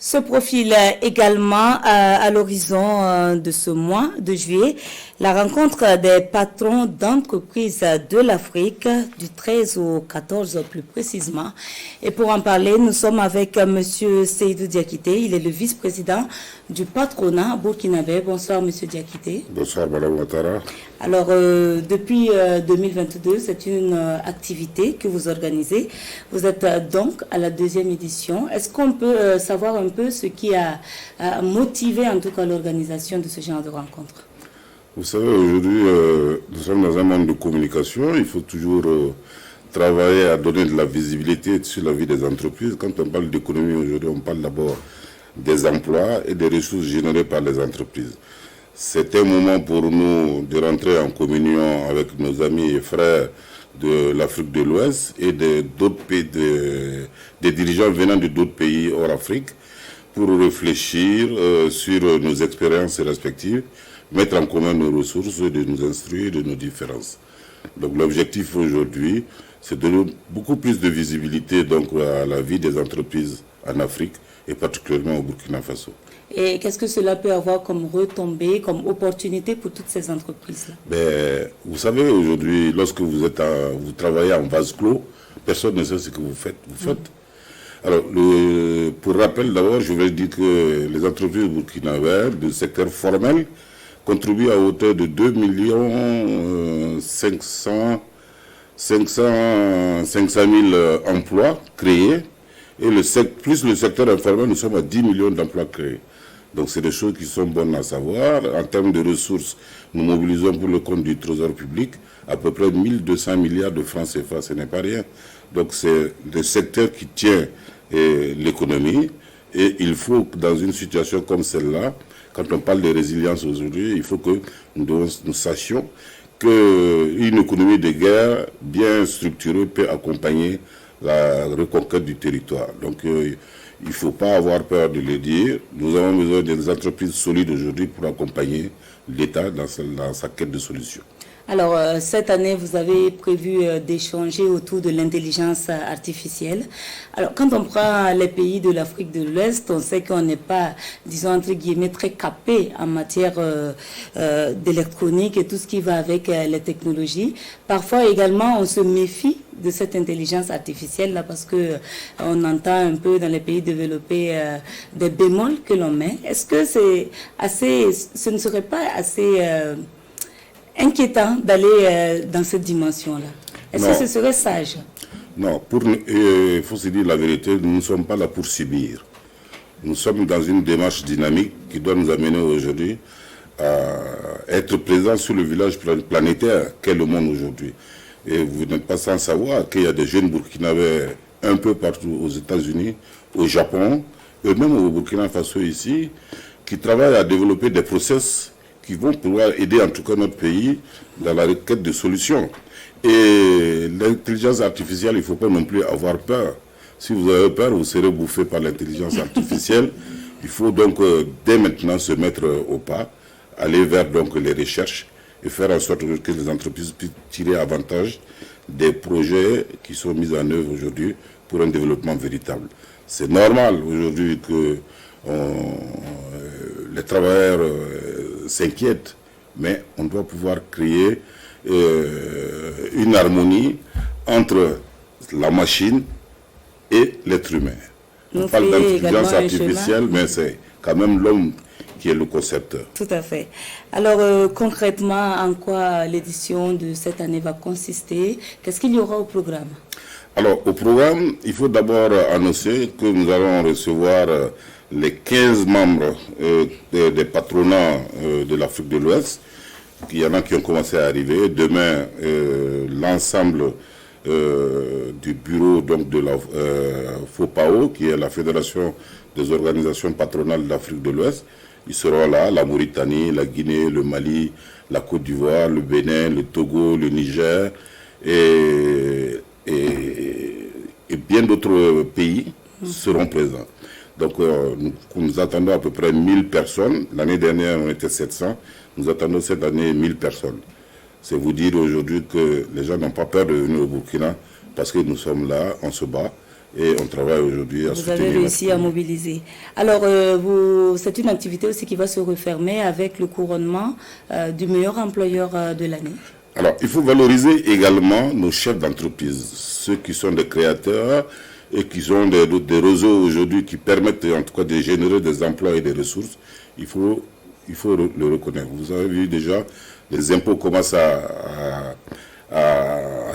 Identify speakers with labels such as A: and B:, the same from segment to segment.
A: Se profile également à l'horizon de ce mois de juillet la rencontre des patrons d'entreprises de l'Afrique du 13 au 14 plus précisément. Et pour en parler, nous sommes avec M. Seydou Diakité. Il est le vice-président du patronat burkinabé. Bonsoir M. Diakité.
B: Bonsoir Mme Ouattara.
A: Alors, depuis 2022, c'est une activité que vous organisez. Vous êtes donc à la 2e édition. Est-ce qu'on peut savoir un peu ce qui a motivé en tout cas l'organisation de ce genre de rencontre?
B: Vous savez, aujourd'hui, nous sommes dans un monde de communication. Il faut toujours travailler à donner de la visibilité sur la vie des entreprises. Quand on parle d'économie aujourd'hui, on parle d'abord des emplois et des ressources générées par les entreprises. C'est un moment pour nous de rentrer en communion avec nos amis et frères de l'Afrique de l'Ouest et d'autres pays, des dirigeants venant de d'autres pays hors Afrique pour réfléchir sur nos expériences respectives, mettre en commun nos ressources, de nous instruire de nos différences. Donc l'objectif aujourd'hui, c'est de donner beaucoup plus de visibilité donc, à la vie des entreprises en Afrique et particulièrement au Burkina Faso.
A: Et qu'est-ce que cela peut avoir comme retombée, comme opportunité pour toutes ces entreprises-là?
B: Vous savez, aujourd'hui, lorsque vous travaillez en vase clos, personne ne sait ce que vous faites. Alors, pour rappel d'abord, je vais dire que les entreprises burkinabées du secteur formel contribuent à hauteur de 2 500 000 emplois créés. Et plus le secteur informel, nous sommes à 10 millions d'emplois créés. Donc c'est des choses qui sont bonnes à savoir. En termes de ressources, nous mobilisons pour le compte du Trésor public à peu près 1200 milliards de francs CFA, ce n'est pas rien. Donc c'est le secteur qui tient l'économie. Et il faut, dans une situation comme celle-là, quand on parle de résilience aujourd'hui, il faut que nous sachions qu'une économie de guerre bien structurée peut accompagner la reconquête du territoire. Donc il ne faut pas avoir peur de le dire. Nous avons besoin des entreprises solides aujourd'hui pour accompagner l'État dans sa quête de solutions.
A: Alors, cette année, vous avez prévu d'échanger autour de l'intelligence artificielle. Alors, quand on prend les pays de l'Afrique de l'Ouest, on sait qu'on n'est pas, disons, entre guillemets, très capé en matière d'électronique et tout ce qui va avec les technologies. Parfois, également, on se méfie de cette intelligence artificielle-là parce qu'on entend un peu dans les pays développés des bémols que l'on met. Est-ce que ce ne serait pas assez inquiétant d'aller dans cette dimension-là? Est-ce que ce serait sage?
B: Non, il faut se dire la vérité, nous ne sommes pas là pour subir. Nous sommes dans une démarche dynamique qui doit nous amener aujourd'hui à être présents sur le village planétaire qu'est le monde aujourd'hui. Et vous n'êtes pas sans savoir qu'il y a des jeunes burkinabés un peu partout aux États-Unis, au Japon, et même au Burkina Faso ici, qui travaillent à développer des process qui vont pouvoir aider en tout cas notre pays dans la requête de solutions. Et l'intelligence artificielle, il ne faut pas non plus avoir peur. Si vous avez peur, vous serez bouffé par l'intelligence artificielle. Il faut donc dès maintenant se mettre au pas, aller vers donc les recherches et faire en sorte que les entreprises puissent tirer avantage des projets qui sont mis en œuvre aujourd'hui pour un développement véritable. C'est normal aujourd'hui que les travailleurs s'inquiètent, mais on doit pouvoir créer une harmonie entre la machine et l'être humain. On parle d'intelligence artificielle, mais c'est quand même l'homme qui est le concepteur.
A: Tout à fait. Alors, concrètement, en quoi l'édition de cette année va consister? Qu'est-ce qu'il y aura au programme?
B: Alors, au programme, il faut d'abord annoncer que nous allons recevoir les 15 membres des patronats de l'Afrique de l'Ouest. Il y en a qui ont commencé à arriver. Demain, l'ensemble du bureau donc, de la FOPAO, qui est la Fédération des organisations patronales de l'Afrique de l'Ouest, ils seront là, la Mauritanie, la Guinée, le Mali, la Côte d'Ivoire, le Bénin, le Togo, le Niger et bien d'autres pays seront présents. Donc nous attendons à peu près 1000 personnes. L'année dernière, on était 700. Nous attendons cette année 1000 personnes. C'est vous dire aujourd'hui que les gens n'ont pas peur de venir au Burkina parce que nous sommes là, on se bat. et on travaille aujourd'hui à soutenir.
A: Vous avez réussi à mobiliser. Alors, c'est une activité aussi qui va se refermer avec le couronnement du meilleur employeur de l'année.
B: Alors, il faut valoriser également nos chefs d'entreprise, ceux qui sont des créateurs et qui ont des réseaux aujourd'hui qui permettent en tout cas de générer des emplois et des ressources. Il faut le reconnaître. Vous avez vu déjà, les impôts commencent à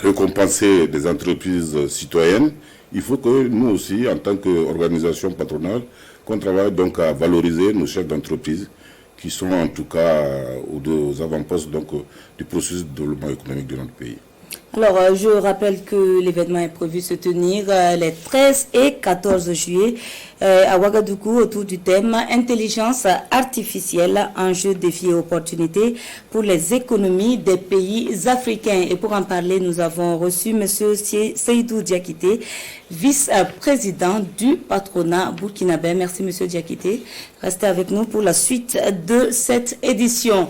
B: récompenser des entreprises citoyennes. Il faut que nous aussi, en tant qu'organisation patronale, qu'on travaille donc à valoriser nos chefs d'entreprise qui sont en tout cas aux avant-postes du processus de développement économique de notre pays.
A: Alors, je rappelle que l'événement est prévu se tenir les 13 et 14 juillet à Ouagadougou autour du thème Intelligence artificielle, enjeux, défis et opportunités pour les économies des pays africains. Et pour en parler, nous avons reçu M. Seydou Diakité, vice-président du patronat burkinabé. Merci M. Diakité. Restez avec nous pour la suite de cette édition.